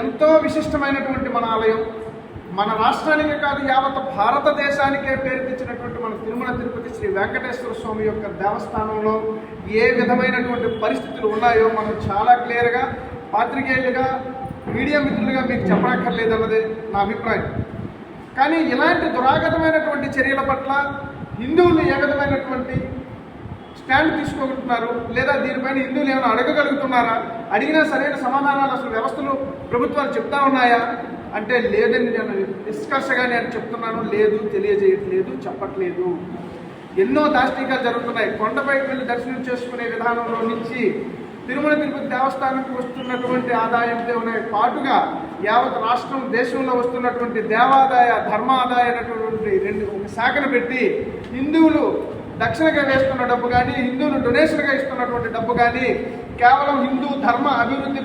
ఎంతో విశిష్టమైనటువంటి మన ఆలయం, మన రాష్ట్రానికే కాదు యావత్ భారతదేశానికే పేరు తెచ్చినటువంటి మన తిరుమల తిరుపతి శ్రీ వెంకటేశ్వర స్వామి యొక్క దేవస్థానంలో ఏ విధమైనటువంటి పరిస్థితులు ఉన్నాయో మనం చాలా క్లియర్గా పాత్రికేయులుగా మీడియా మిత్రులుగా మీకు చెప్పనక్కర్లేదన్నదే నా అభిప్రాయం. కానీ ఇలాంటి దురాగతమైనటువంటి చర్యల పట్ల హిందువులు ఏ విధమైనటువంటి స్టాండ్ తీసుకోగలుగుతున్నారు, లేదా దీనిపైన హిందువులు ఏమైనా అడగగలుగుతున్నారా, అడిగినా సరైన సమాధానాలు అసలు వ్యవస్థలు ప్రభుత్వాలు చెప్తా ఉన్నాయా అంటే లేదని నేను నిష్కర్షగా నేను చెప్తున్నాను. లేదు, తెలియజేయట్లేదు, చెప్పట్లేదు. ఎన్నో దాష్టీకాలు జరుగుతున్నాయి. కొండపైకి వెళ్ళి దర్శనం చేసుకునే విధానంలో నుంచి తిరుమల తిరుపతి దేవస్థానానికి వస్తున్నటువంటి ఆదాయంతో పాటుగా యావత్ రాష్ట్రం దేశంలో వస్తున్నటువంటి దేవాదాయ ధర్మాదాయ అనేటువంటి ఒక శాఖను పెట్టి హిందువులు దక్షిణగా వేస్తున్న డబ్బు కానీ, హిందువులు డొనేషన్గా ఇస్తున్నటువంటి డబ్బు కానీ కేవలం హిందూ ధర్మ అభివృద్ధి